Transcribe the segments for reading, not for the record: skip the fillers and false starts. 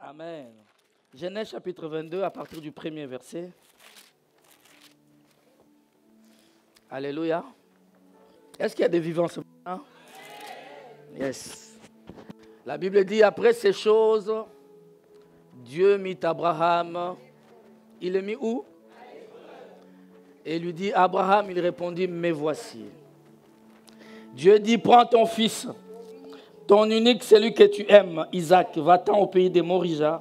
Amen. Genèse chapitre 22 à partir du premier verset. Alléluia. Est-ce qu'il y a des vivants ce matin? Yes. La Bible dit, après ces choses, Dieu mit Abraham. Il est mis où? Et il lui dit, Abraham, il répondit, me voici. Dieu dit, prends ton fils, ton unique, celui que tu aimes, Isaac, va-t'en au pays des Morija,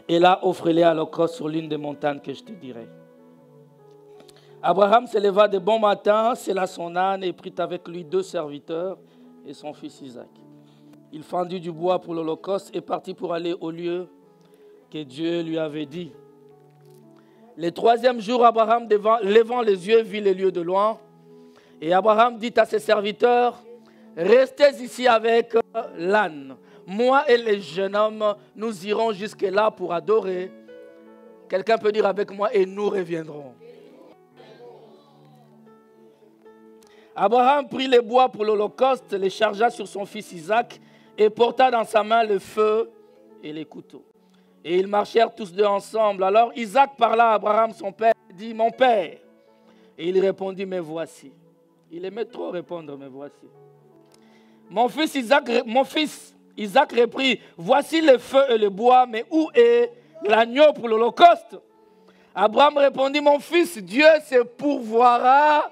et là, offre-les à l'holocauste sur l'une des montagnes que je te dirai. Abraham se leva de bon matin, sella son âne et prit avec lui 2 serviteurs et son fils Isaac. Il fendit du bois pour l'holocauste et partit pour aller au lieu que Dieu lui avait dit. Le 3e jour, Abraham, levant les yeux, vit les lieux de loin. Et Abraham dit à ses serviteurs, restez ici avec l'âne. Moi et les jeunes hommes, nous irons jusque là pour adorer. Quelqu'un peut dire avec moi, et nous reviendrons. Abraham prit les bois pour l'holocauste, les chargea sur son fils Isaac et porta dans sa main le feu et les couteaux. Et ils marchèrent tous deux ensemble. Alors Isaac parla à Abraham, son père, et dit, mon père. Et il répondit, me voici. Il aimait trop répondre, me voici. Mon fils Isaac reprit, voici le feu et le bois, mais où est l'agneau pour l'holocauste? Abraham répondit, mon fils, Dieu se pourvoira.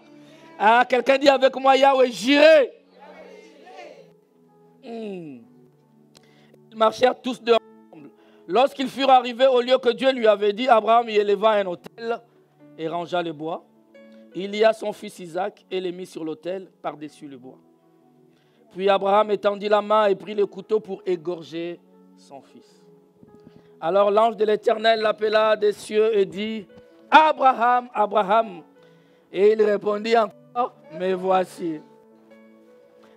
Ah, quelqu'un dit avec moi, Yahweh, j'irai. Ils marchèrent tous deux ensemble. Lorsqu'ils furent arrivés au lieu que Dieu lui avait dit, Abraham y éleva un autel et rangea le bois. Il lia son fils Isaac et le mit sur l'autel par-dessus le bois. Puis Abraham étendit la main et prit le couteau pour égorger son fils. Alors l'ange de l'Éternel l'appela des cieux et dit, Abraham, Abraham. Et il répondit encore, me voici.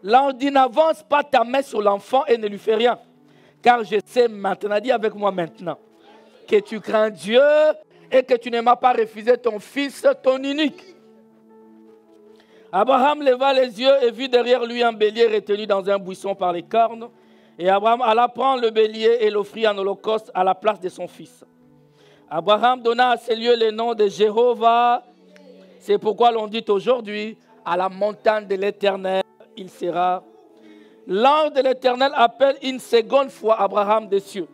L'ange dit, n'avance pas ta main sur l'enfant et ne lui fais rien. Car je sais maintenant, dis avec moi maintenant, que tu crains Dieu et que tu ne m'as pas refusé ton fils, ton unique. Abraham leva les yeux et vit derrière lui un bélier retenu dans un buisson par les cornes. Et Abraham alla prendre le bélier et l'offrit en holocauste à la place de son fils. Abraham donna à ces lieux le nom de Jéhovah. C'est pourquoi l'on dit aujourd'hui, à la montagne de l'Éternel, il sera. L'ange de l'Éternel appelle une seconde fois Abraham des cieux.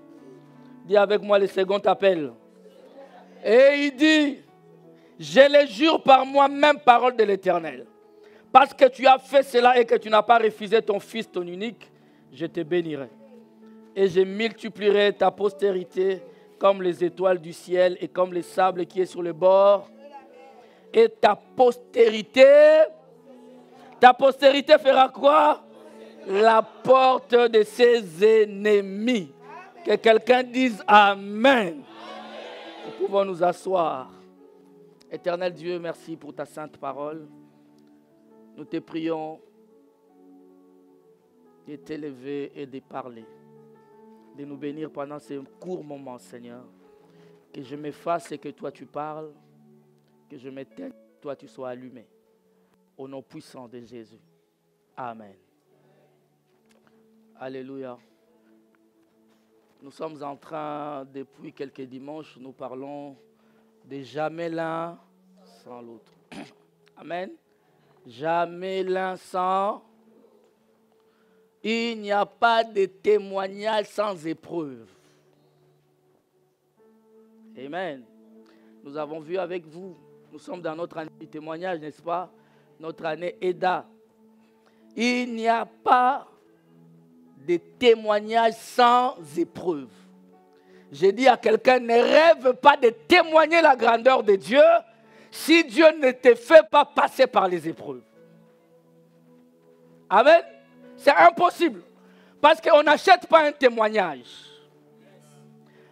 Dis avec moi le second appel. Et il dit, je le jure par moi-même, parole de l'Éternel. Parce que tu as fait cela et que tu n'as pas refusé ton fils, ton unique, je te bénirai. Et je multiplierai ta postérité comme les étoiles du ciel et comme les sables qui est sur le bord. Et ta postérité fera quoi? La porte de ses ennemis. Que quelqu'un dise Amen. Nous pouvons nous asseoir. Éternel Dieu, merci pour ta sainte parole. Nous te prions de t'élever et de parler. De nous bénir pendant ces courts moments, Seigneur. Que je m'efface et que toi tu parles. Que je m'éteigne, toi tu sois allumé. Au nom puissant de Jésus. Amen. Alléluia. Nous sommes en train, depuis quelques dimanches, nous parlons de jamais l'un sans l'autre. Amen. Jamais l'un sans. Il n'y a pas de témoignage sans épreuve. Amen. Nous avons vu avec vous. Nous sommes dans notre année du témoignage, n'est-ce pas? Notre année EDA. Il n'y a pas de témoignage sans épreuve. J'ai dit à quelqu'un, ne rêve pas de témoigner la grandeur de Dieu si Dieu ne te fait pas passer par les épreuves. Amen. C'est impossible. Parce qu'on n'achète pas un témoignage.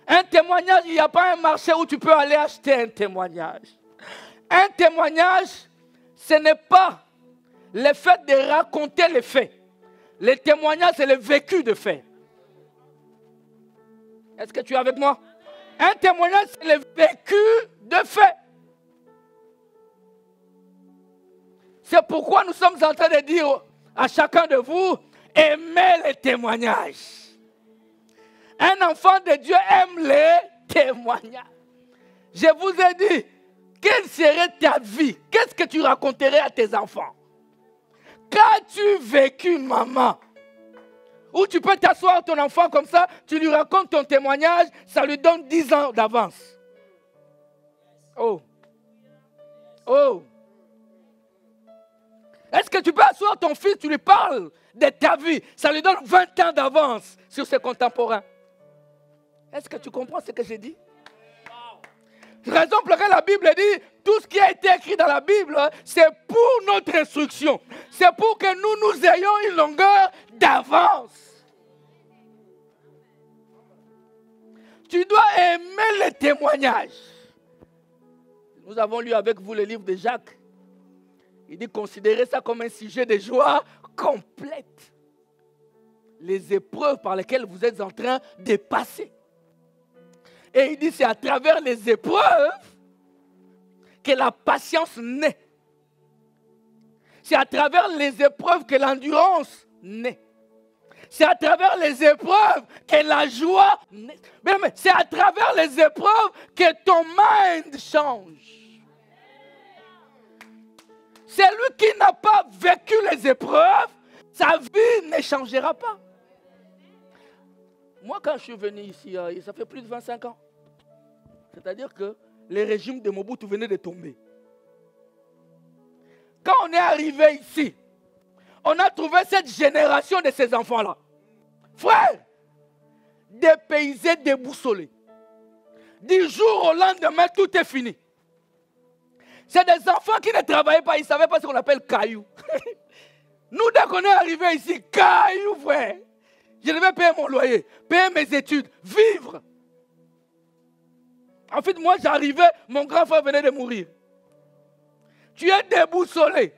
Un témoignage, il n'y a pas un marché où tu peux aller acheter un témoignage. Un témoignage, ce n'est pas le fait de raconter les faits. Le témoignage, c'est le vécu de faits. Est-ce que tu es avec moi? Un témoignage, c'est le vécu de faits. C'est pourquoi nous sommes en train de dire à chacun de vous, aimez les témoignages. Un enfant de Dieu aime les témoignages. Je vous ai dit, quelle serait ta vie? Qu'est-ce que tu raconterais à tes enfants? Qu'as-tu vécu, maman? Ou tu peux t'asseoir ton enfant comme ça, tu lui racontes ton témoignage, ça lui donne 10 ans d'avance. Oh. Oh. Est-ce que tu peux asseoir ton fils, tu lui parles de ta vie, ça lui donne 20 ans d'avance sur ses contemporains. Est-ce que tu comprends ce que j'ai dit? Raison pour laquelle la Bible dit, tout ce qui a été écrit dans la Bible, c'est pour notre instruction. C'est pour que nous ayons une longueur d'avance. Tu dois aimer les témoignages. Nous avons lu avec vous le livre de Jacques. Il dit, considérez ça comme un sujet de joie complète. Les épreuves par lesquelles vous êtes en train de passer. Et il dit, c'est à travers les épreuves que la patience naît. C'est à travers les épreuves que l'endurance naît. C'est à travers les épreuves que la joie naît. Mais c'est à travers les épreuves que ton mind change. Celui qui n'a pas vécu les épreuves, sa vie ne changera pas. Moi, quand je suis venu ici, ça fait plus de 25 ans. C'est-à-dire que les régimes de Mobutu venaient de tomber. Quand on est arrivé ici, on a trouvé cette génération de ces enfants-là. Frère, dépaysés, déboussolés. Du jour au lendemain, tout est fini. C'est des enfants qui ne travaillaient pas, ils ne savaient pas ce qu'on appelle caillou. Nous, dès qu'on est arrivé ici, caillou, frère. Je devais payer mon loyer, payer mes études, vivre. En fait, moi, j'arrivais, mon grand frère venait de mourir. Tu es déboussolé.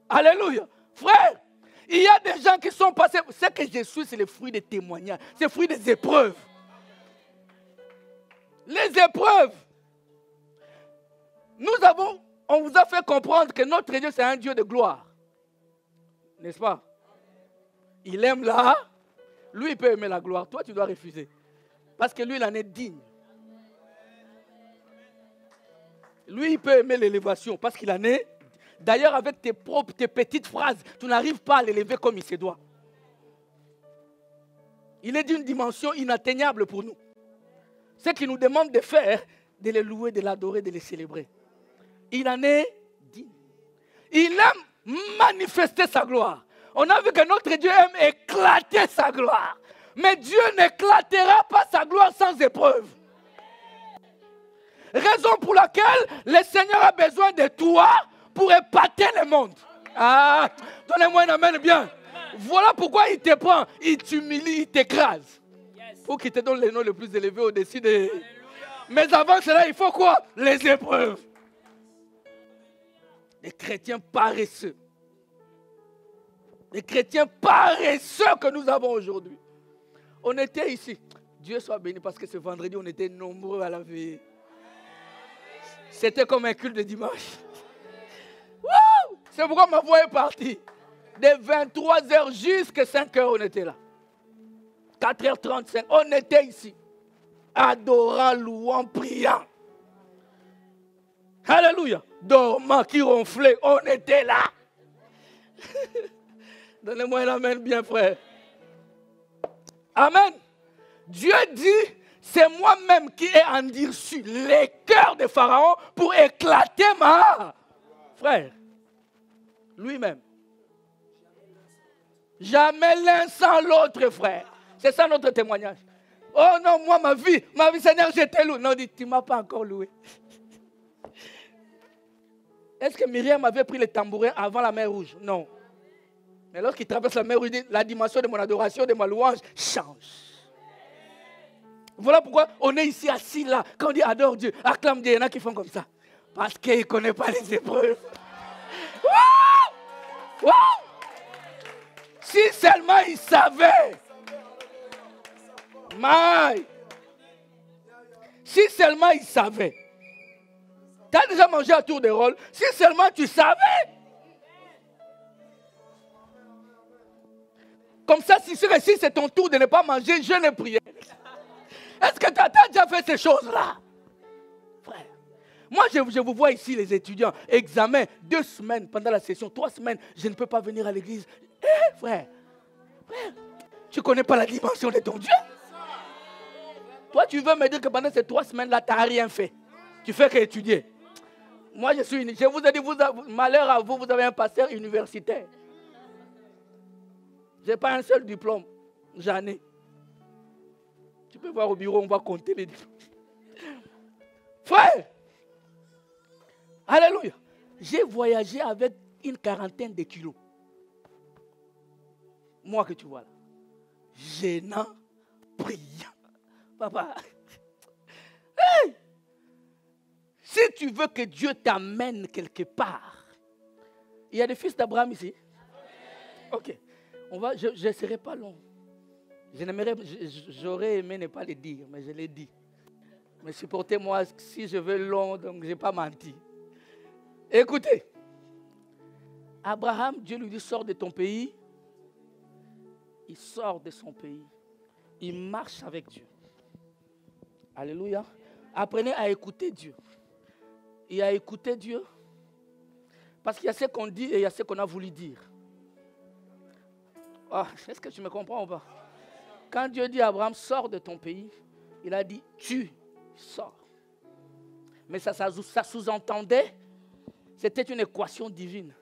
Alléluia. Frère, il y a des gens qui sont passés. Ce que je suis, c'est le fruit des témoignages. C'est le fruit des épreuves. Les épreuves. On vous a fait comprendre que notre Dieu, c'est un Dieu de gloire. N'est-ce pas? Il aime là. Lui, il peut aimer la gloire. Toi, tu dois refuser. Parce que lui, il en est digne. Lui, il peut aimer l'élévation parce qu'il en est. D'ailleurs, avec tes petites phrases, tu n'arrives pas à l'élever comme il se doit. Il est d'une dimension inatteignable pour nous. Ce qu'il nous demande de faire, de le louer, de l'adorer, de le célébrer. Il en est digne. Il aime manifester sa gloire. On a vu que notre Dieu aime éclater sa gloire. Mais Dieu n'éclatera pas sa gloire sans épreuve. Raison pour laquelle le Seigneur a besoin de toi pour épater le monde. Ah, donnez-moi un amen bien. Voilà pourquoi il te prend, il t'humilie, il t'écrase. Pour qu'il te donne le nom le plus élevé au-dessus de... Mais avant cela, il faut quoi? Les épreuves. Les chrétiens paresseux. Les chrétiens paresseux que nous avons aujourd'hui. On était ici. Dieu soit béni parce que ce vendredi, on était nombreux à la veille. C'était comme un culte de dimanche. C'est pourquoi ma voix est partie. De 23h jusqu'à 5h, on était là. 4h35, on était ici. Adorant, louant, priant. Alléluia. Dormant, qui ronflait, on était là. Donnez-moi un amen bien, frère. Amen. Dieu dit, c'est moi-même qui ai endurci les cœurs de Pharaon pour éclater ma... Frère, lui-même. Jamais l'un sans l'autre, frère. C'est ça notre témoignage. Oh non, moi, ma vie, Seigneur, je t'ai loué. Non, dit, tu ne m'as pas encore loué. Est-ce que Myriam avait pris le tambourin avant la mer Rouge? Non. Mais lorsqu'il traverse la mer Rouge, la dimension de mon adoration, de ma louange, change. Voilà pourquoi on est ici assis là. Quand on dit adore Dieu, acclame Dieu, il y en a qui font comme ça. Parce qu'ils ne connaissent pas les épreuves. Wow! Wow! Si seulement ils savaient. Maï. Si seulement ils savaient. Tu as déjà mangé à tour de rôle. Si seulement tu savais. Comme ça, si c'est ton tour de ne pas manger, jeûne et prière. Est-ce que tu as déjà fait ces choses-là? Frère, moi je vous vois ici les étudiants, examen, 2 semaines pendant la session, 3 semaines, je ne peux pas venir à l'église. Frère, tu ne connais pas la dimension de ton Dieu? Toi, tu veux me dire que pendant ces 3 semaines-là, tu n'as rien fait. Tu fais qu'étudier. Moi, je vous ai dit, malheur à vous, vous avez un pasteur universitaire. Je n'ai pas un seul diplôme. J'en ai. Tu peux voir au bureau, on va compter les diplômes. Frère, alléluia. J'ai voyagé avec une 40aine de kilos. Moi que tu vois là. Gênant, brillant. Papa. Hey! Si tu veux que Dieu t'amène quelque part, il y a des fils d'Abraham ici. Ok. Je ne serai pas long. J'aurais aimé ne pas le dire, mais je l'ai dit. Mais supportez-moi si je veux long, donc je n'ai pas menti. Écoutez. Abraham, Dieu lui dit, sors de ton pays. Il sort de son pays. Il marche avec Dieu. Alléluia. Apprenez à écouter Dieu. Et à écouter Dieu. Parce qu'il y a ce qu'on dit et il y a ce qu'on a voulu dire. Oh, est-ce que tu me comprends ou pas? Quand Dieu dit à Abraham, sors de ton pays, il a dit, tu sors. Mais ça sous-entendait, c'était une équation divine.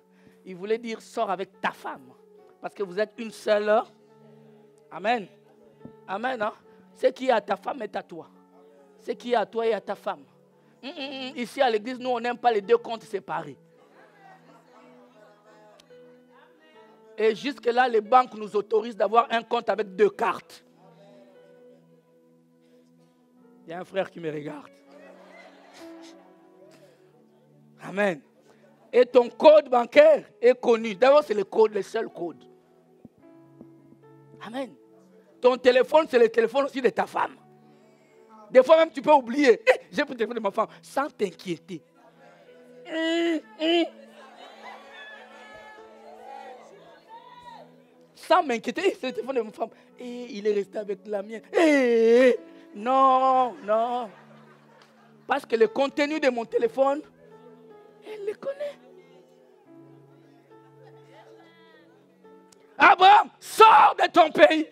Il voulait dire, sors avec ta femme. Parce que vous êtes une seule. Amen. Amen. Hein? Ce qui est à ta femme est à toi. Ce qui est à toi est à ta femme. Ici à l'église, nous, on n'aime pas les 2 comptes séparés. Et jusque-là, les banques nous autorisent d'avoir un compte avec 2 cartes. Il y a un frère qui me regarde. Amen. Et ton code bancaire est connu. D'abord, c'est le seul code. Amen. Ton téléphone, c'est le téléphone aussi de ta femme. Des fois même, tu peux oublier. J'ai pris le téléphone de ma femme sans t'inquiéter. Sans m'inquiéter. C'est le téléphone de ma femme. Il est resté avec la mienne. Non, non. Parce que le contenu de mon téléphone, elle le connaît. Abraham, sors de ton pays.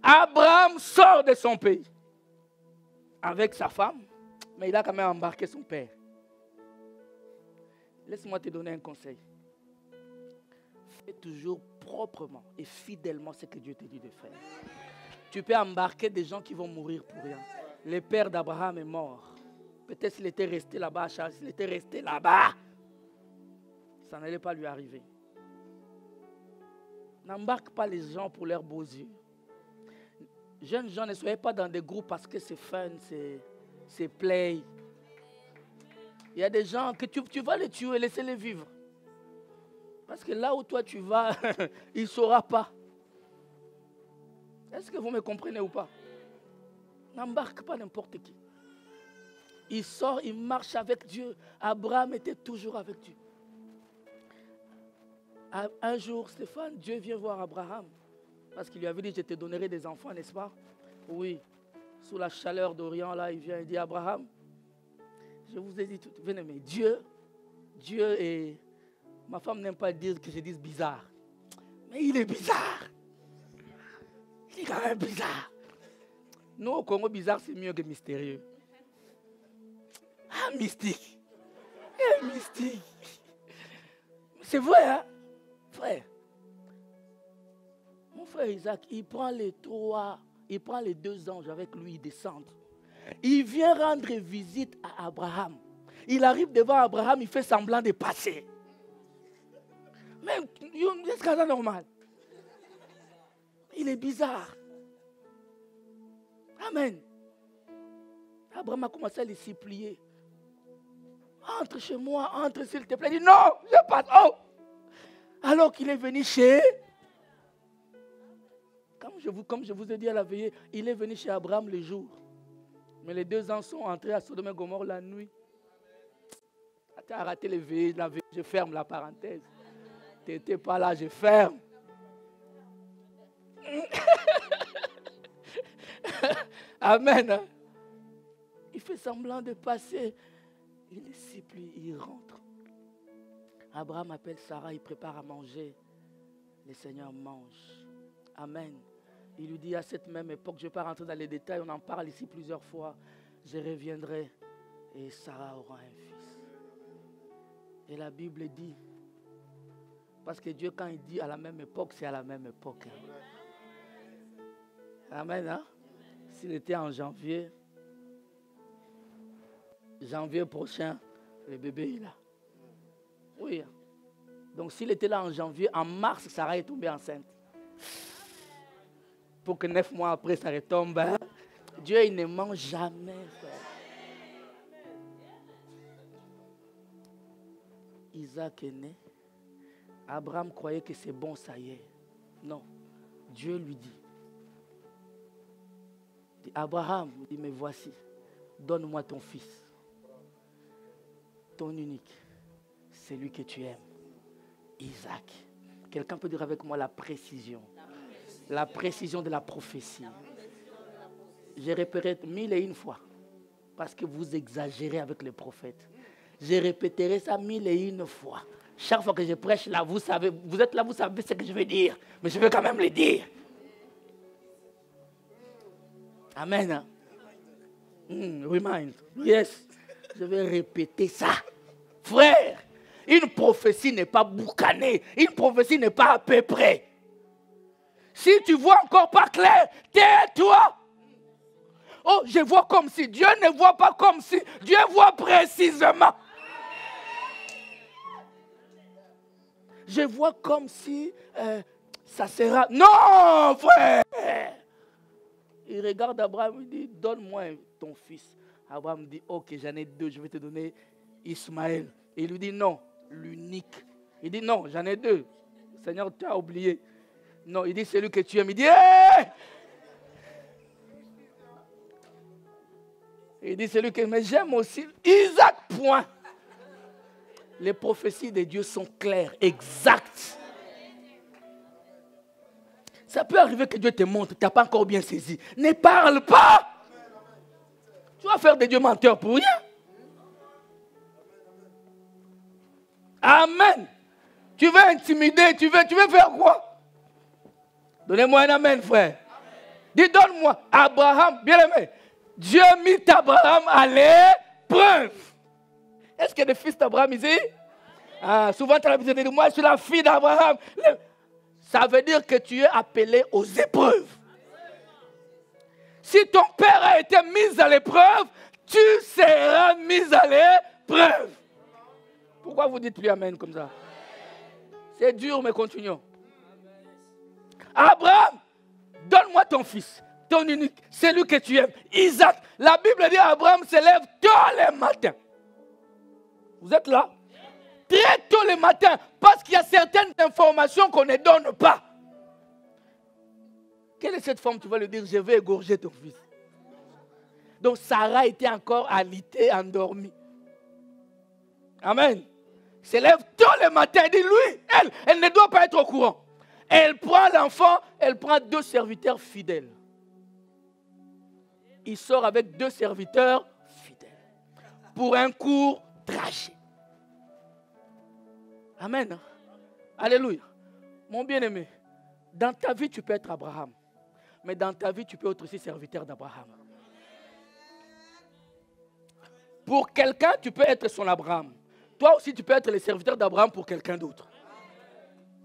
Abraham sort de son pays. Avec sa femme, mais il a quand même embarqué son père. Laisse-moi te donner un conseil. Fais toujours proprement et fidèlement ce que Dieu te dit de faire. Tu peux embarquer des gens qui vont mourir pour rien. Le père d'Abraham est mort. Peut-être s'il était resté là-bas, s'il était resté là-bas, ça n'allait pas lui arriver. N'embarque pas les gens pour leurs beaux yeux. Jeunes gens, ne soyez pas dans des groupes parce que c'est fun, c'est play. Il y a des gens que tu vas les tuer, laissez-les vivre. Parce que là où toi tu vas, il ne saura pas. Est-ce que vous me comprenez ou pas? N'embarque pas n'importe qui. Il sort, il marche avec Dieu. Abraham était toujours avec Dieu. Un jour, Stéphane, Dieu vient voir Abraham. Parce qu'il lui avait dit, je te donnerai des enfants, n'est-ce pas? Oui. Sous la chaleur d'Orient, là, il vient et dit, Abraham, je vous ai dit tout. Venez, mais Dieu est... Ma femme n'aime pas dire que je dise bizarre. Mais il est bizarre. Il est quand même bizarre. Nous, au Congo, bizarre, c'est mieux que mystérieux. Ah, mystique. Mystique. C'est vrai, hein? Frère. Mon frère Isaac, il prend les 2 anges avec lui, ils descendent. Il vient rendre visite à Abraham. Il arrive devant Abraham, il fait semblant de passer. Mais est-ce que c'est normal? Il est bizarre. Amen. Abraham a commencé à les supplier. Entre chez moi, entre s'il te plaît. Il dit non, je passe. Oh! Alors qu'il est venu chez... Comme je vous ai dit à la veillée, il est venu chez Abraham le jour. Mais les 2 ans sont entrés à Sodome et Gomorrhe la nuit. Tu as raté la veillée, je ferme la parenthèse. Tu n'étais pas là, je ferme. Amen. Hein? Il fait semblant de passer. Il ne sait plus, il rentre. Abraham appelle Sarah, il prépare à manger. Le Seigneur mange. Amen. Il lui dit à cette même époque, je ne vais pas rentrer dans les détails, on en parle ici plusieurs fois. Je reviendrai et Sarah aura un fils. Et la Bible dit, parce que Dieu quand il dit à la même époque, c'est à la même époque. Hein? Amen. Hein? S'il était en janvier prochain, le bébé est là. Oui. Donc s'il était là en janvier, en mars, Sarah est tombée enceinte. Pour que 9 mois après, ça retombe. Hein? Dieu, il ne ment jamais, frère. Isaac est né. Abraham croyait que c'est bon, ça y est. Non. Dieu lui dit. Abraham dit, mais voici, donne-moi ton fils. Ton unique. C'est lui que tu aimes. Isaac. Quelqu'un peut dire avec moi la précision. La précision de la prophétie. Je répéterai 1001 fois. Parce que vous exagérez avec les prophètes. Je répéterai ça 1001 fois. Chaque fois que je prêche là, vous savez, vous êtes là, vous savez ce que je vais dire. Mais je vais quand même le dire. Amen. Remind. Yes. Je vais répéter ça. Frère, une prophétie n'est pas boucanée. Une prophétie n'est pas à peu près. Si tu vois encore pas clair, tais-toi. Oh, je vois comme si. Dieu ne voit pas comme si. Dieu voit précisément. Je vois comme si ça sera... Non, frère. Il regarde Abraham, il dit, donne-moi ton fils. Abraham dit, ok, j'en ai 2, je vais te donner Ismaël. Et il lui dit, non, l'unique. Il dit, non, j'en ai 2. Seigneur, tu as oublié. Non, il dit, c'est lui que tu aimes. Il dit, hey! Il dit, c'est lui que... Mais j'aime aussi Isaac, point. Les prophéties de Dieu sont claires, exactes. Ça peut arriver que Dieu te montre, tu n'as pas encore bien saisi. Ne parle pas. Tu vas faire des dieux menteurs pour rien. Amen. Tu veux intimider, tu veux faire quoi? Donnez-moi un amen, frère. Amen. Dis, donne-moi. Abraham, bien aimé. Dieu mit Abraham à l'épreuve. Est-ce qu'il y a des fils d'Abraham ici? Ah, souvent, tu as l'habitude de dire, moi, je suis la fille d'Abraham. Ça veut dire que tu es appelé aux épreuves. Si ton père a été mis à l'épreuve, tu seras mis à l'épreuve. Pourquoi vous dites plus amen comme ça? C'est dur, mais continuons. Abraham, donne-moi ton fils, ton unique, celui que tu aimes. Isaac, la Bible dit Abraham se lève tôt le matin. Vous êtes là? Très tôt le matin, parce qu'il y a certaines informations qu'on ne donne pas. Quelle est cette femme? Tu vas lui dire, je vais égorger ton fils. Donc Sarah était encore alitée, endormie. Amen. Se lève tôt le matin, dit lui, elle ne doit pas être au courant. Elle prend l'enfant, elle prend 2 serviteurs fidèles. Il sort avec 2 serviteurs fidèles pour un court trajet. Amen. Alléluia. Mon bien-aimé, dans ta vie, tu peux être Abraham. Mais dans ta vie, tu peux être aussi serviteur d'Abraham. Pour quelqu'un, tu peux être son Abraham. Toi aussi, tu peux être le serviteur d'Abraham pour quelqu'un d'autre.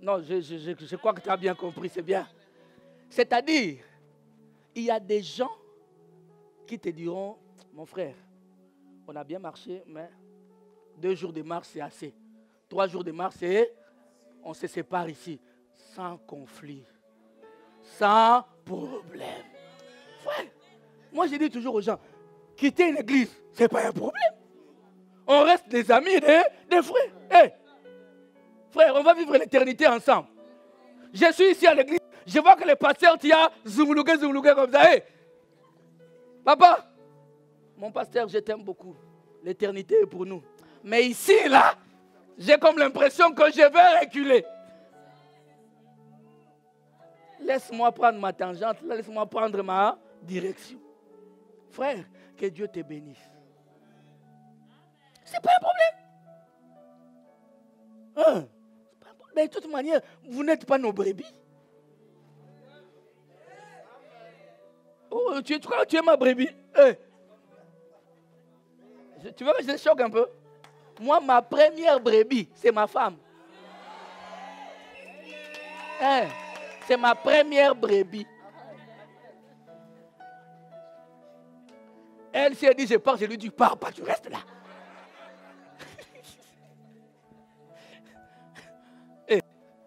Non, je crois que tu as bien compris, c'est bien. C'est-à-dire, il y a des gens qui te diront, mon frère, on a bien marché, mais 2 jours de marche, c'est assez. 3 jours de marche, c'est on se sépare ici, sans conflit, sans problème. Frère, moi je dis toujours aux gens, quitter une église, ce n'est pas un problème. On reste des amis, des frères. Hey, frère, on va vivre l'éternité ensemble. Je suis ici à l'église, je vois que le pasteur, tu as zoumlougué comme ça. Hey, papa, mon pasteur, je t'aime beaucoup. L'éternité est pour nous. Mais ici, là, j'ai comme l'impression que je vais reculer. Laisse-moi prendre ma tangente, laisse-moi prendre ma direction. Frère, que Dieu te bénisse. Ce n'est pas un problème. Mais de toute manière, vous n'êtes pas nos brebis. Oh, tu crois que tu es ma brebis? Tu veux que je te choque un peu? Moi, ma première brebis, c'est ma femme. C'est ma première brebis. Elle s'est dit, je pars, je lui dis, pars pas, tu restes là.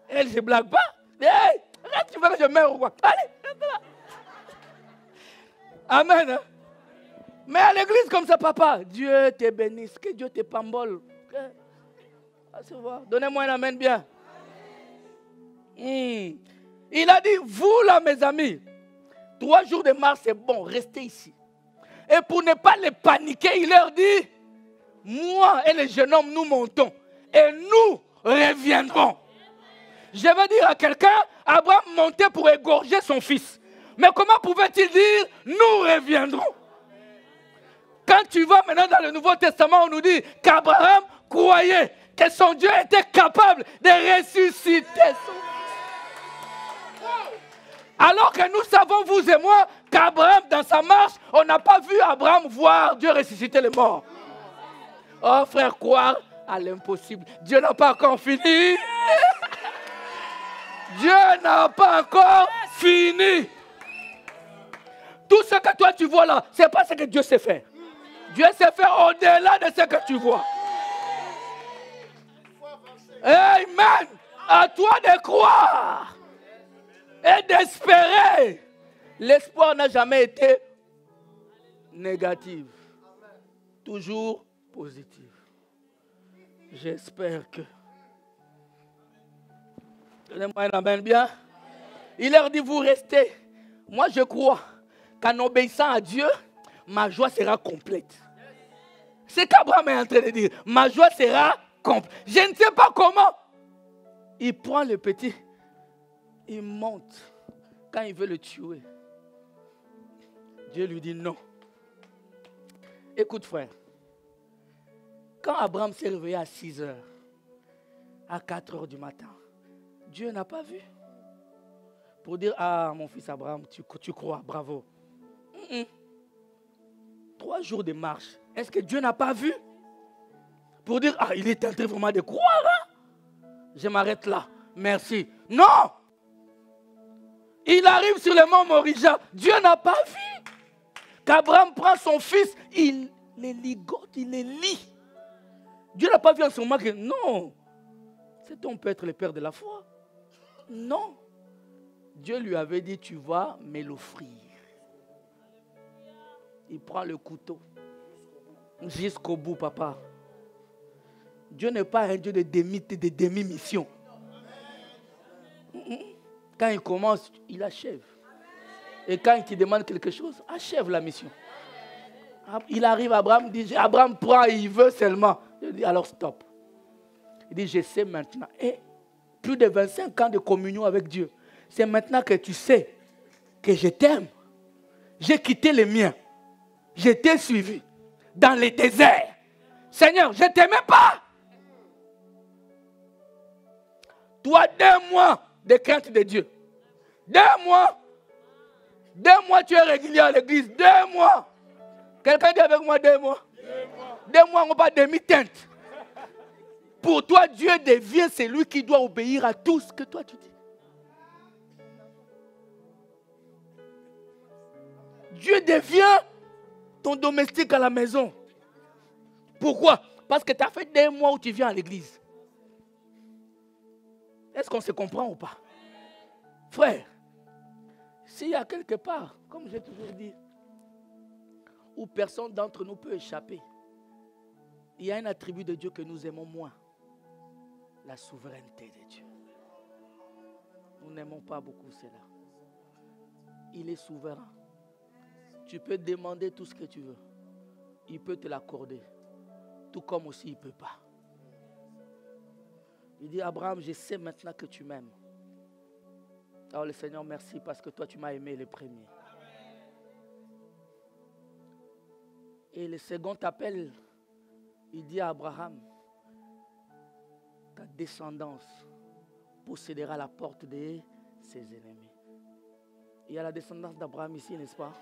Elle ne se blague pas. Hey, reste, tu veux que je meure ou quoi? Allez, reste là. Amen. Hein? Mais à l'église comme ça, papa, Dieu te bénisse, que Dieu te pambole. Donnez-moi un amen bien. Il a dit, vous là mes amis, 3 jours de marche c'est bon, restez ici. Et pour ne pas les paniquer, il leur dit, moi et les jeunes hommes, nous montons. Et nous reviendrons. Je veux dire à quelqu'un, Abraham montait pour égorger son fils. Mais comment pouvait-il dire, nous reviendrons? Quand tu vas maintenant dans le Nouveau Testament, on nous dit qu'Abraham croyait que son Dieu était capable de ressusciter son fils. Alors que nous savons, vous et moi, qu'Abraham, dans sa marche, on n'a pas vu Abraham voir Dieu ressusciter les morts. Oh frère, croire à l'impossible. Dieu n'a pas encore fini. Dieu n'a pas encore fini. Tout ce que toi tu vois là, ce n'est pas ce que Dieu sait faire. Dieu sait faire au-delà de ce que tu vois. Amen. À toi de croire et d'espérer. L'espoir n'a jamais été négatif. Toujours positif. J'espère que... Donnez-moi un amen bien. Il leur dit, vous restez. Moi, je crois qu'en obéissant à Dieu, ma joie sera complète. C'est qu'Abraham est en train de dire, ma joie sera complète. Je ne sais pas comment. Il prend le petit, il monte. Quand il veut le tuer, Dieu lui dit non. Écoute frère, quand Abraham s'est réveillé à 6 heures, à 4 heures du matin, Dieu n'a pas vu. Pour dire, ah mon fils Abraham, tu crois, bravo. 3 jours de marche, est-ce que Dieu n'a pas vu? Pour dire, ah il est en train vraiment de croire. Hein? Je m'arrête là, merci. Non! Il arrive sur le mont Morija, Dieu n'a pas vu. Qu'Abraham prend son fils, il les ligote, il les lie. Dieu n'a pas vu en ce moment que non, cet homme peut être le père de la foi. Non. Dieu lui avait dit, tu vas me l'offrir. Il prend le couteau. Jusqu'au bout, papa. Dieu n'est pas un Dieu de demi-mission. Quand il commence, il achève. Et quand il te demande quelque chose, achève la mission. Il arrive, Abraham dit, Abraham prend, il veut seulement. Il dit, alors stop. Il dit, je sais maintenant. Et plus de 25 ans de communion avec Dieu. C'est maintenant que tu sais que je t'aime. J'ai quitté les miens. Je t'ai suivi dans les déserts. Seigneur, je ne t'aimais pas. Toi, 2 mois de crainte de Dieu. 2 mois. 2 mois, tu es régulier à l'église. 2 mois. Quelqu'un dit avec moi 2 mois. 2 mois, on va demi-teinte. Pour toi, Dieu devient celui qui doit obéir à tout ce que toi tu dis. Dieu devient ton domestique à la maison. Pourquoi? Parce que tu as fait 2 mois où tu viens à l'église. Est-ce qu'on se comprend ou pas? Frère, s'il y a quelque part, comme j'ai toujours dit, où personne d'entre nous peut échapper, il y a un attribut de Dieu que nous aimons moins. La souveraineté de Dieu. Nous n'aimons pas beaucoup cela. Il est souverain. Tu peux demander tout ce que tu veux. Il peut te l'accorder. Tout comme aussi il ne peut pas. Il dit, Abraham, je sais maintenant que tu m'aimes. Alors le Seigneur, merci parce que toi tu m'as aimé le premier. Et le second appel, il dit à Abraham, ta descendance possédera la porte de ses ennemis. Il y a la descendance d'Abraham ici, n'est-ce pas?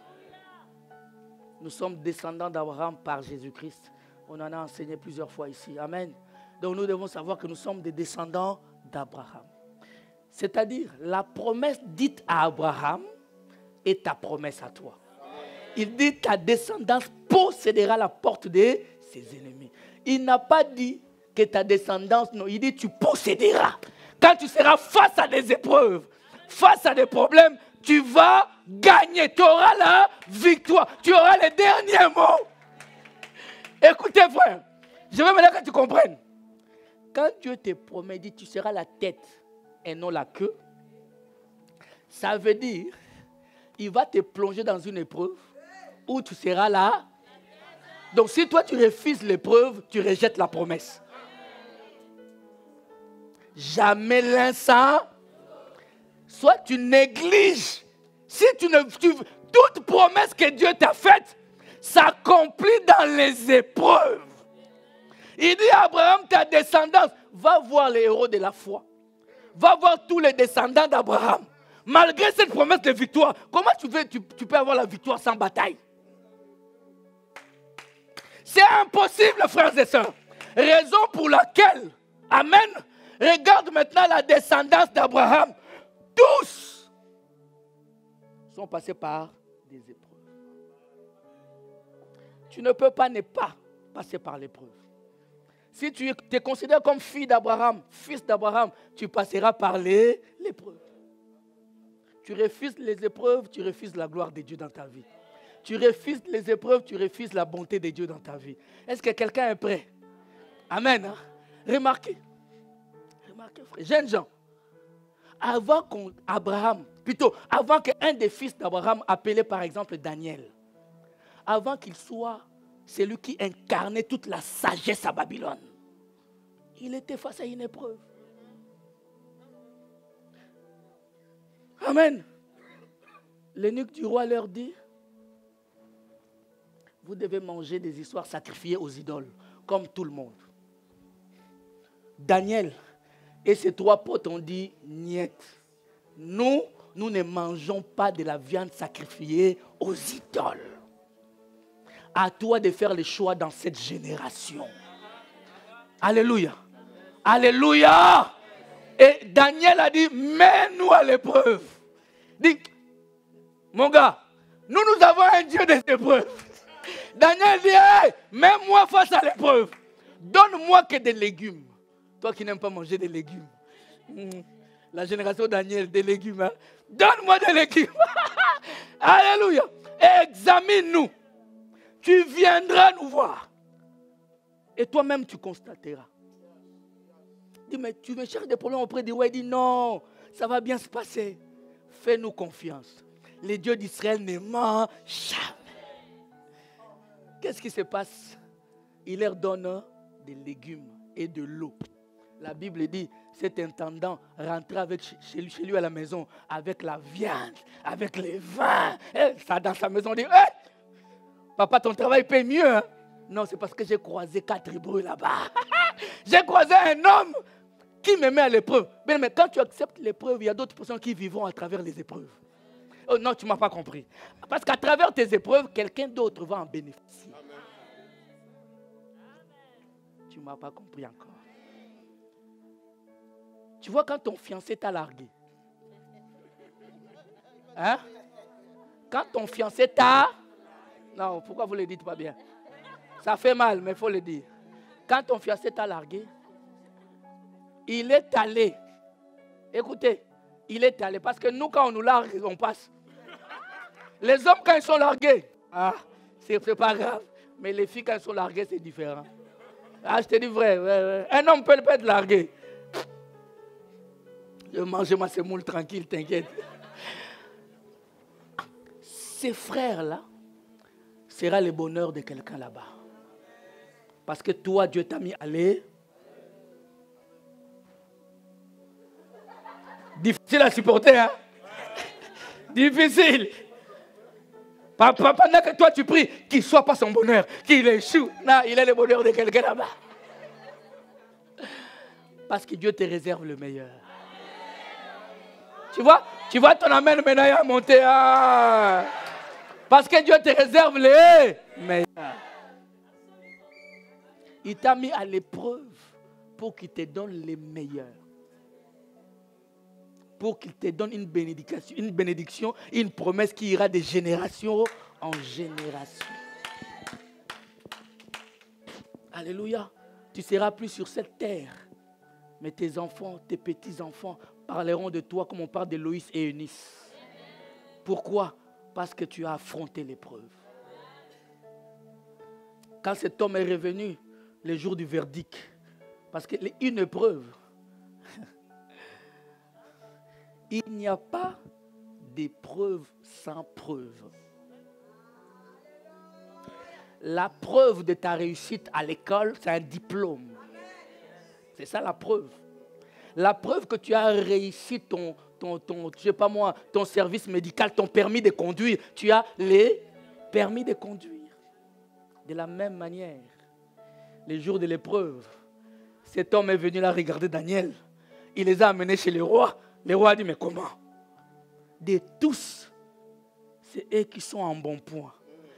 Nous sommes descendants d'Abraham par Jésus-Christ. On en a enseigné plusieurs fois ici. Amen. Donc nous devons savoir que nous sommes des descendants d'Abraham. C'est-à-dire, la promesse dite à Abraham est ta promesse à toi. Il dit, ta descendance possédera la porte de ses ennemis. Il n'a pas dit que ta descendance, non, il dit, tu posséderas. Quand tu seras face à des épreuves, face à des problèmes, tu vas gagner. Tu auras la victoire. Tu auras les derniers mots. Écoutez, frère, je veux maintenant que tu comprennes. Quand Dieu te promet, dit, tu seras la tête et non la queue, ça veut dire, il va te plonger dans une épreuve où tu seras là. Donc si toi tu refuses l'épreuve, tu rejettes la promesse. Jamais l'un sans. Soit tu négliges. Si toute promesse que Dieu t'a faite s'accomplit dans les épreuves. Il dit à Abraham, ta descendance, va voir les héros de la foi. Va voir tous les descendants d'Abraham. Malgré cette promesse de victoire, comment tu peux avoir la victoire sans bataille? C'est impossible, frères et sœurs. Raison pour laquelle, amen, regarde maintenant la descendance d'Abraham. Tous sont passés par des épreuves. Tu ne peux pas ne pas passer par l'épreuve. Si tu te considères comme fille d'Abraham, fils d'Abraham, tu passeras par l'épreuve. Tu refuses les épreuves, tu refuses la gloire de Dieu dans ta vie. Tu refuses les épreuves, tu refuses la bonté de Dieu dans ta vie. Est-ce que quelqu'un est prêt? Amen. Hein? Remarquez, frère, jeunes gens, avant qu'un des fils d'Abraham, appelé par exemple Daniel, avant qu'il soit celui qui incarnait toute la sagesse à Babylone, il était face à une épreuve. Amen. L'eunuque du roi leur dit, vous devez manger des histoires sacrifiées aux idoles, comme tout le monde. Daniel et ses trois potes ont dit, niet. Nous ne mangeons pas de la viande sacrifiée aux idoles. À toi de faire le choix dans cette génération. Alléluia. Alléluia. Et Daniel a dit, mets-nous à l'épreuve. Dit, mon gars, nous avons un Dieu des épreuves. Daniel dit, hey, mets-moi face à l'épreuve. Donne-moi que des légumes. Toi qui n'aimes pas manger des légumes. La génération Daniel, des légumes. Hein? Donne-moi des légumes. Alléluia. Examine-nous. Tu viendras nous voir. Et toi-même, tu constateras. Dis, mais tu me cherches des problèmes auprès de ouais. Dis, non, ça va bien se passer. Fais-nous confiance. Les dieux d'Israël ne mentent jamais. Qu'est-ce qui se passe? Il leur donne des légumes et de l'eau. La Bible dit, cet intendant rentrait chez lui à la maison avec la viande, avec les vins. Et ça, dans sa maison, on dit, hey, papa, ton travail paye mieux. Hein? Non, c'est parce que j'ai croisé 4 Hébreux là-bas. J'ai croisé un homme qui me met à l'épreuve. Mais quand tu acceptes l'épreuve, il y a d'autres personnes qui vivront à travers les épreuves. Oh non, tu ne m'as pas compris. Parce qu'à travers tes épreuves, quelqu'un d'autre va en bénéficier. Amen. Tu ne m'as pas compris encore. Tu vois quand ton fiancé t'a largué. Hein? Quand ton fiancé t'a... Non, pourquoi vous ne le dites pas bien? Ça fait mal, mais il faut le dire. Quand ton fiancé t'a largué, il est allé. Écoutez, il est allé. Parce que nous, quand on nous largue, on passe. Les hommes, quand ils sont largués, c'est pas grave. Mais les filles, quand elles sont larguées, c'est différent. Je te dis vrai. Un homme peut pas être largué. Je mange ma semoule tranquille, t'inquiète. Ces frères-là sera le bonheur de quelqu'un là-bas. Parce que toi, Dieu t'a mis à aller. Difficile à supporter, hein? Difficile. Pendant que toi tu pries, qu'il ne soit pas son bonheur, qu'il échoue. Non, il est le bonheur de quelqu'un là-bas. Parce que Dieu te réserve le meilleur. Tu vois ton amen maintenant à monter. Ah. Parce que Dieu te réserve les meilleurs. Il t'a mis à l'épreuve pour qu'il te donne les meilleurs. Pour qu'il te donne une bénédiction, une promesse qui ira de génération en génération. Alléluia. Tu ne seras plus sur cette terre. Mais tes enfants, tes petits-enfants parleront de toi comme on parle de Loïs et Eunice. Pourquoi? Parce que tu as affronté l'épreuve. Quand cet homme est revenu, le jour du verdict, parce qu'une épreuve, il n'y a pas d'épreuve sans preuve. La preuve de ta réussite à l'école, c'est un diplôme. C'est ça la preuve. La preuve que tu as réussi ton service médical, ton permis de conduire. Tu as les permis de conduire. De la même manière, les jours de l'épreuve, cet homme est venu là regarder Daniel. Il les a amenés chez le roi. Le roi a dit, mais comment? De tous, c'est eux qui sont en bon point.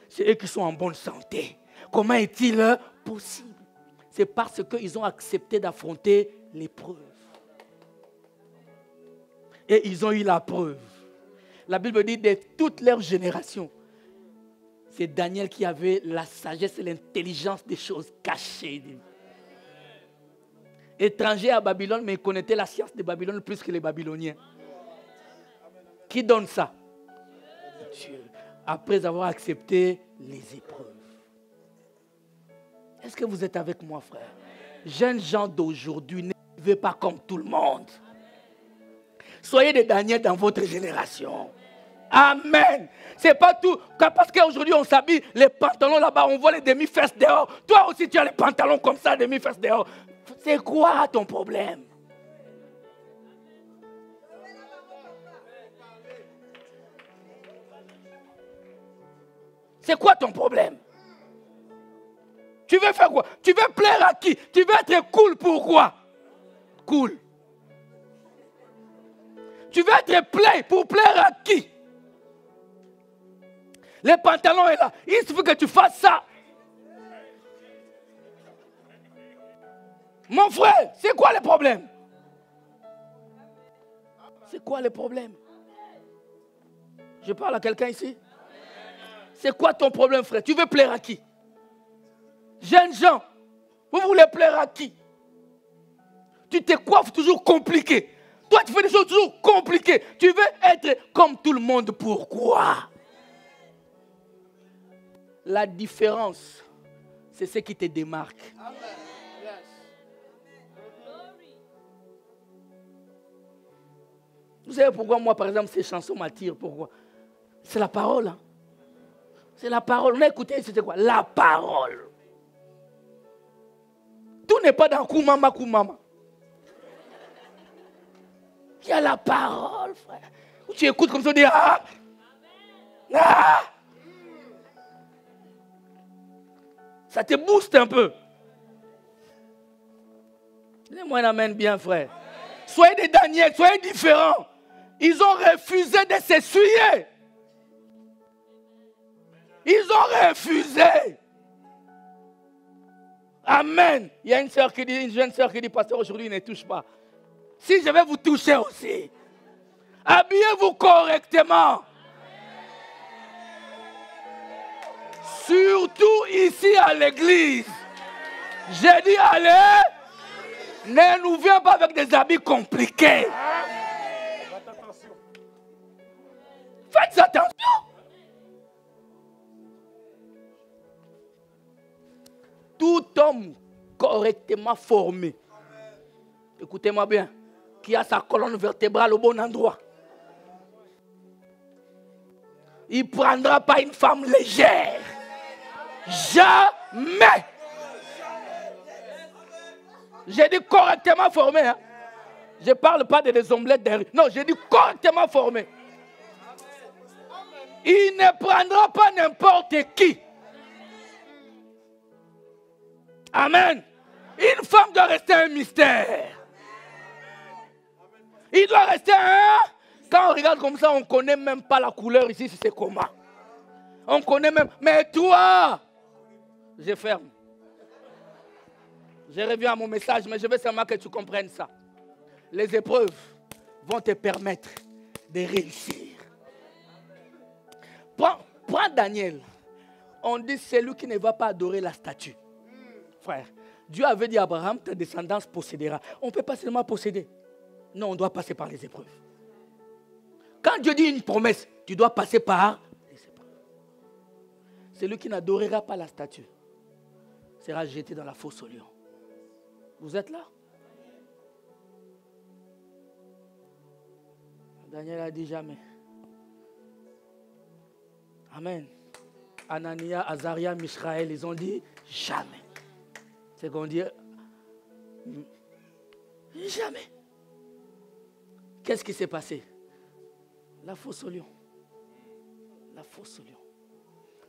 C'est eux qui sont en bonne santé. Comment est-il possible? C'est parce qu'ils ont accepté d'affronter l'épreuve. Et ils ont eu la preuve. La Bible dit de toutes leurs générations, c'est Daniel qui avait la sagesse et l'intelligence des choses cachées. Étranger à Babylone, mais il connaissait la science de Babylone plus que les Babyloniens. Qui donne ça? Dieu. Après avoir accepté les épreuves. Est-ce que vous êtes avec moi, frère? Jeunes gens d'aujourd'hui, ne vivez pas comme tout le monde. Soyez des Daniel dans votre génération. Amen. C'est pas tout. Parce qu'aujourd'hui, on s'habille, les pantalons là-bas, on voit les demi-fesses dehors. Toi aussi, tu as les pantalons comme ça, demi-fesses dehors. C'est quoi ton problème? C'est quoi ton problème? Tu veux faire quoi? Tu veux plaire à qui? Tu veux être cool, pourquoi? Cool. Tu veux être play pour plaire à qui? Les pantalons est là. Il suffit que tu fasses ça. Mon frère, c'est quoi le problème? C'est quoi le problème? Je parle à quelqu'un ici. C'est quoi ton problème, frère? Tu veux plaire à qui? Jeunes gens, vous voulez plaire à qui? Tu te coiffes toujours compliqué. Toi, tu fais des choses toujours compliquées. Tu veux être comme tout le monde. Pourquoi? La différence, c'est ce qui te démarque. Amen. Vous savez pourquoi moi, par exemple, ces chansons m'attirent? Pourquoi? C'est la parole. Hein? C'est la parole. On a écouté, c'était quoi? La parole. Tout n'est pas dans Koumama, Koumama. Il y a la parole, frère. Où tu écoutes comme ça, tu dis ah. Ah. Ça te booste un peu. Dis-moi un amen bien, frère. Soyez des Daniel, soyez différents. Ils ont refusé de s'essuyer. Ils ont refusé. Amen. Il y a une jeune sœur qui dit, pasteur, aujourd'hui, ne touche pas. Si je vais vous toucher aussi, habillez-vous correctement. Surtout ici à l'église. J'ai dit, allez, ne nous viens pas avec des habits compliqués. Faites attention. Tout homme correctement formé, écoutez-moi bien, qui a sa colonne vertébrale au bon endroit, il ne prendra pas une femme légère. Jamais. J'ai dit correctement formé. Hein? Je ne parle pas des omelettes des riz. Non, j'ai dit correctement formé. Il ne prendra pas n'importe qui. Amen. Une femme doit rester un mystère. Il doit rester un... Quand on regarde comme ça, on ne connaît même pas la couleur ici, si c'est comment. On connaît même... Mais toi, je ferme. Je reviens à mon message, mais je veux seulement que tu comprennes ça. Les épreuves vont te permettre de réussir. Prends Daniel. On dit c'est lui qui ne va pas adorer la statue. Frère, Dieu avait dit à Abraham, ta descendance possédera. On ne peut pas seulement posséder. Non, on doit passer par les épreuves. Quand Dieu dit une promesse, tu dois passer par les épreuves. Celui qui n'adorera pas la statue sera jeté dans la fosse au lion. Vous êtes là? Daniel a dit jamais. Amen. Anania, Azaria, Mishaël, ils ont dit jamais. C'est qu'on dit jamais. Qu'est-ce qui s'est passé? La fosse au lion. La fosse au lion.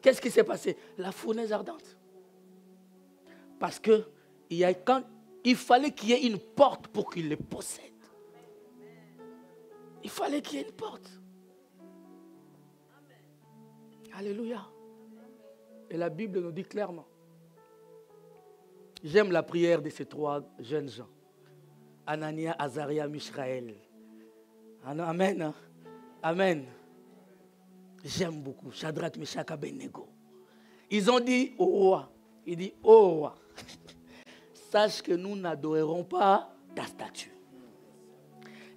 Qu'est-ce qui s'est passé? La fournaise ardente. Parce que il fallait qu'il y ait une porte pour qu'il les possède. Il fallait qu'il y ait une porte. Alléluia. Et la Bible nous dit clairement. J'aime la prière de ces trois jeunes gens. Anania, Azaria, Mishaël. Amen. Amen. J'aime beaucoup. Shadrach, Meshach, Abednego. Ils ont dit au roi. Il dit, ô roi, sache que nous n'adorerons pas ta statue.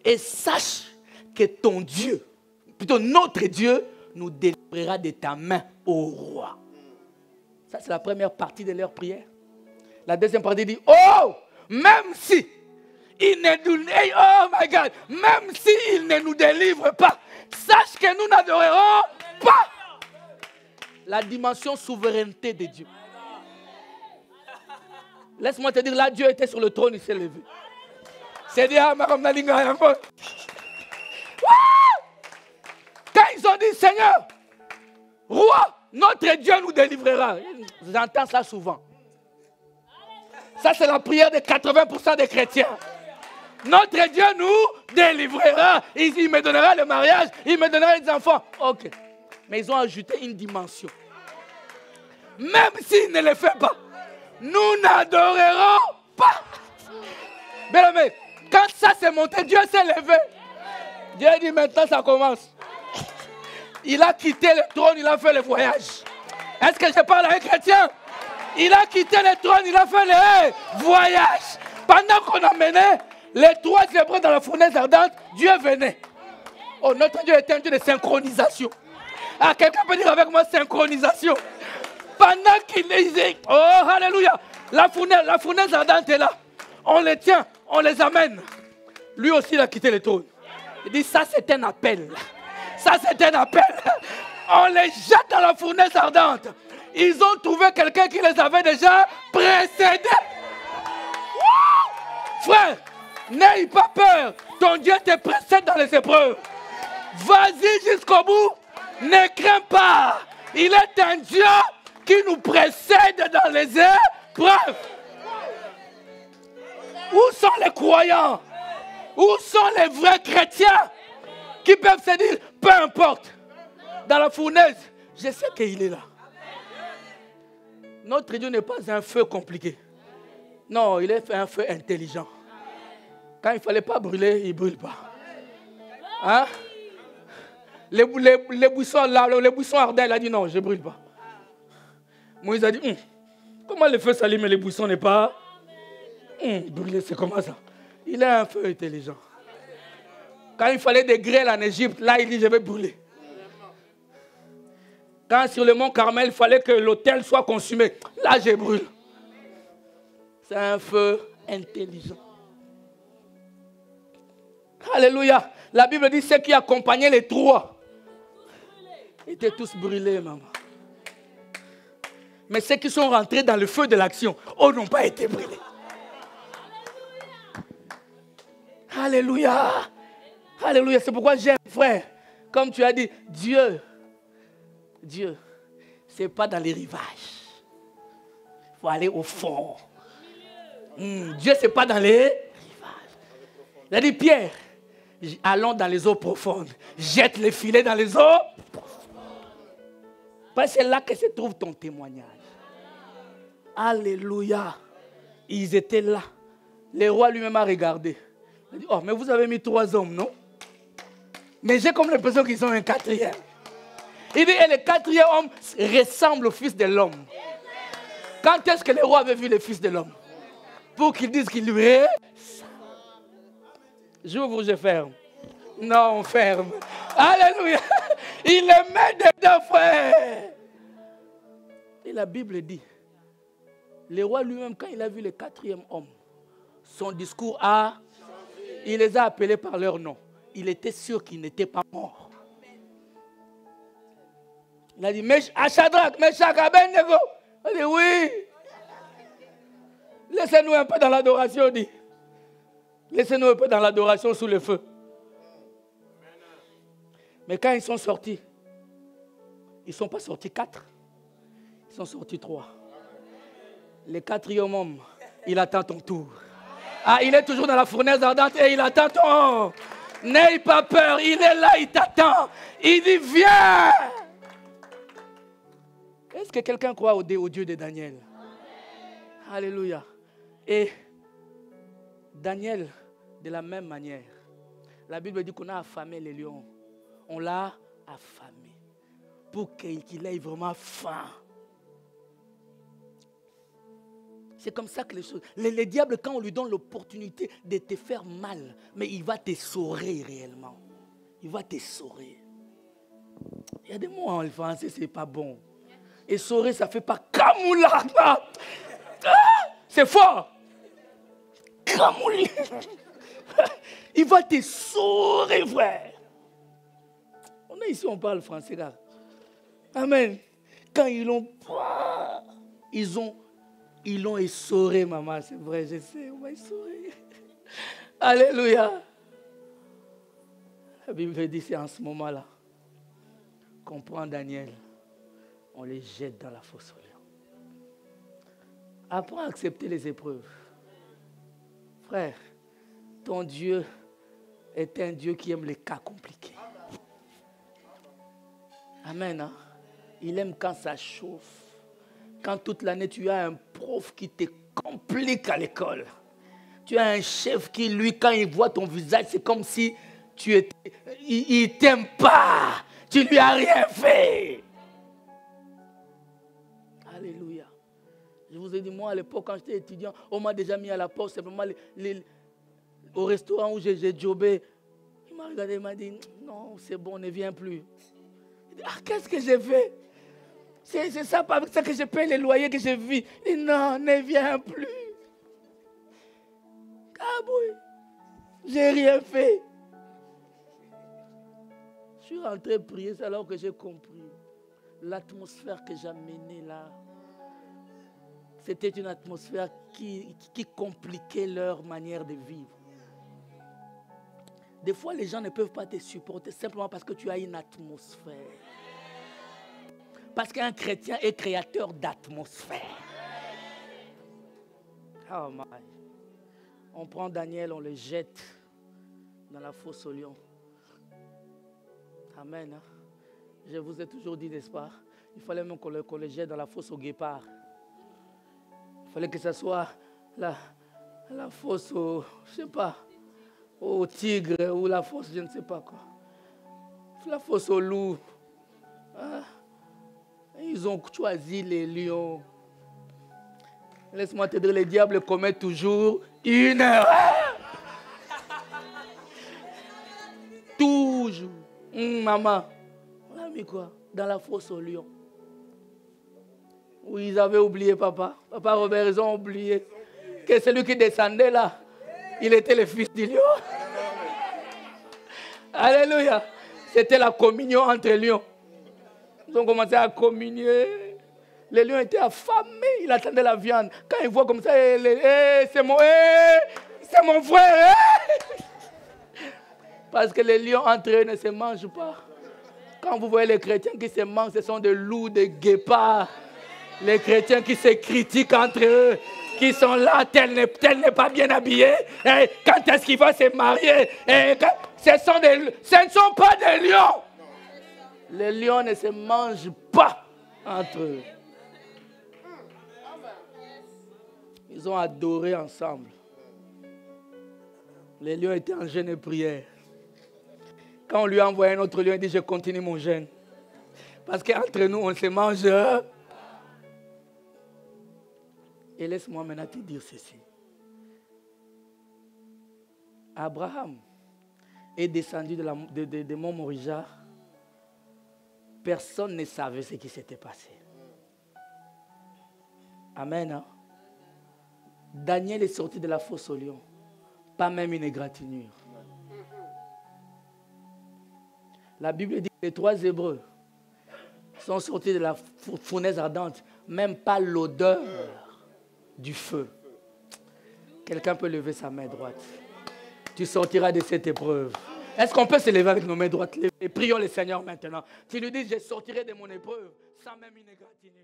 Et sache que ton Dieu, plutôt notre Dieu, nous délivrera de ta main, ô roi. Ça, c'est la première partie de leur prière. La deuxième partie dit, oh, même si il ne nous, oh my God, même si il ne nous délivre pas, sache que nous n'adorerons pas. La dimension souveraineté de Dieu. Laisse-moi te dire, là, Dieu était sur le trône, il s'est levé. C'est dit, quand ils ont dit, Seigneur, roi, notre Dieu nous délivrera. J'entends ça souvent. Ça, c'est la prière de 80% des chrétiens. Notre Dieu nous délivrera. Il me donnera le mariage, il me donnera les enfants. Ok. Mais ils ont ajouté une dimension. Même s'il ne le fait pas, nous n'adorerons pas. Bien aimé, quand ça s'est monté, Dieu s'est levé. Dieu a dit maintenant ça commence. Il a quitté le trône, il a fait le voyage. Est-ce que je parle à un chrétien? Il a quitté le trône, il a fait le voyage. Pendant qu'on amenait les trois zébrés dans la fournaise ardente, Dieu venait. Oh, notre Dieu est un Dieu de synchronisation. Ah, quelqu'un peut dire avec moi synchronisation. Pendant qu'il les... Oh, alléluia. La fournaise ardente est là. On les tient, on les amène. Lui aussi, il a quitté le trône. Il dit, ça c'est un appel. Ça c'est un appel. On les jette dans la fournaise ardente. Ils ont trouvé quelqu'un qui les avait déjà précédés. Frère, n'aie pas peur. Ton Dieu te précède dans les épreuves. Vas-y jusqu'au bout. Ne crains pas. Il est un Dieu qui nous précède dans les épreuves. Où sont les croyants? Où sont les vrais chrétiens qui peuvent se dire, peu importe, dans la fournaise, je sais qu'il est là. Notre Dieu n'est pas un feu compliqué. Non, il est un feu intelligent. Quand il ne fallait pas brûler, il ne brûle pas. Hein? Les buissons là, les buissons ardents, il a dit non, je ne brûle pas. Moïse a dit, comment le feu s'allume et les buissons n'est pas brûlé, c'est comment ça? Il est un feu intelligent. Quand il fallait des grêles en Égypte, là il dit je vais brûler. Quand sur le mont Carmel, il fallait que l'autel soit consumé, là je brûle. C'est un feu intelligent. Alléluia. La Bible dit ceux qui accompagnaient les trois étaient tous brûlés, maman. Mais ceux qui sont rentrés dans le feu de l'action, eux n'ont pas été brûlés. Alléluia. Alléluia. C'est pourquoi j'aime, frère. Comme tu as dit, Dieu Dieu, ce n'est pas dans les rivages. Il faut aller au fond. Dieu, ce n'est pas dans les rivages. Il a dit, Pierre, allons dans les eaux profondes. Jette les filets dans les eaux profondes. Parce que c'est là que se trouve ton témoignage. Alléluia. Ils étaient là. Le roi lui-même a regardé. Il a dit, oh, mais vous avez mis 3 hommes, non? Mais j'ai comme l'impression qu'ils sont un 4e. Il dit, et le 4e homme ressemble au fils de l'homme. Quand est-ce que le roi avait vu le fils de l'homme? Pour qu'il dise qu'il lui est... J'ouvre ou je ferme? Non, on ferme. Alléluia. Il est maître des 2 frères. Et la Bible dit, le roi lui-même, quand il a vu le 4e homme, son discours a... Il les a appelés par leur nom. Il était sûr qu'ils n'étaient pas morts. Il a dit, Shadrach, Meshach, Abednego. Il a dit, oui. Laissez-nous un peu dans l'adoration, dit. Laissez-nous un peu dans l'adoration sous le feu. Mais quand ils sont sortis, ils ne sont pas sortis 4. Ils sont sortis 3. Le 4e homme, il attend ton tour. Ah, il est toujours dans la fournaise ardente et il attend ton... N'aie pas peur, il est là, il t'attend. Il dit, viens. Est-ce que quelqu'un croit au Dieu de Daniel? Alléluia. Et Daniel, de la même manière, la Bible dit qu'on a affamé les lions. On l'a affamé pour qu'il ait vraiment faim. C'est comme ça que les choses... Le diable, quand on lui donne l'opportunité de te faire mal, mais il va t'essorer réellement. Il va t'essorer. Il y a des mots en français, c'est pas bon. Essorer, ça fait pas camoula. C'est fort. Camouli. Il va t'essorer, frère. On est ici, on parle français, là. Amen. Quand ils l'ont essoré, maman, c'est vrai, je sais, on va essorer. Alléluia. La Bible dit, c'est en ce moment-là qu'on prend Daniel, on les jette dans la fosse aux lions. Apprends à accepter les épreuves. Frère, ton Dieu est un Dieu qui aime les cas compliqués. Amen. Hein? Il aime quand ça chauffe. Quand toute l'année, tu as un prof qui te complique à l'école. Tu as un chef qui, lui, quand il voit ton visage, c'est comme si il ne t'aime pas. Tu ne lui as rien fait. Alléluia. Je vous ai dit, moi, à l'époque, quand j'étais étudiant, on m'a déjà mis à la porte, simplement au restaurant où j'ai jobé. Il m'a regardé, il m'a dit, non, c'est bon, ne viens plus. Il dit, ah, qu'est-ce que j'ai fait? C'est ça, pas avec ça que je paye les loyers que je vis. Il dit, non, ne viens plus. Ah oui, j'ai rien fait. Je suis rentré prier, c'est alors que j'ai compris. L'atmosphère que j'amenais là, c'était une atmosphère qui compliquait leur manière de vivre. Des fois, les gens ne peuvent pas te supporter simplement parce que tu as une atmosphère. Parce qu'un chrétien est créateur d'atmosphère. Oh my. On prend Daniel, on le jette dans la fosse aux lions. Amen. Je vous ai toujours dit, n'est-ce pas? Il fallait même qu'on le jette dans la fosse au guépard. Il fallait que ce soit la fosse au, je sais pas, au tigre ou la fosse, je ne sais pas quoi. La fosse au loup. Ah. Ils ont choisi les lions. Laisse-moi te dire, les diables commettent toujours une erreur. Toujours. Maman, on a mis quoi? Dans la fosse aux lions. Où ils avaient oublié papa. Papa Robert, ils ont oublié que celui qui descendait là, il était le fils du lion. Alléluia. C'était la communion entre lions. Ils ont commencé à communier. Les lions étaient affamés. Ils attendaient la viande. Quand ils voient comme ça, c'est mon frère. Parce que les lions entre eux ne se mangent pas. Quand vous voyez les chrétiens qui se mangent, ce sont des loups, des guépards. Les chrétiens qui se critiquent entre eux, qui sont là, tel n'est pas bien habillé. Et quand est-ce qu'il va se marier? Ce ne sont pas des lions. Les lions ne se mangent pas entre eux. Ils ont adoré ensemble. Les lions étaient en jeûne et prière. Quand on lui a envoyé un autre lion, il dit, je continue mon jeûne. Parce qu'entre nous, on se mange. Et laisse-moi maintenant te dire ceci. Abraham est descendu de Mont Moriah. Personne ne savait ce qui s'était passé. Amen. Hein? Daniel est sorti de la fosse au lion. Pas même une égratignure. La Bible dit que les 3 Hébreux sont sortis de la fournaise ardente. Même pas l'odeur du feu. Quelqu'un peut lever sa main droite. Tu sortiras de cette épreuve. Est-ce qu'on peut se lever avec nos mains droites? Et prions le Seigneur maintenant. Tu lui dis, je sortirai de mon épreuve sans même une égratignure.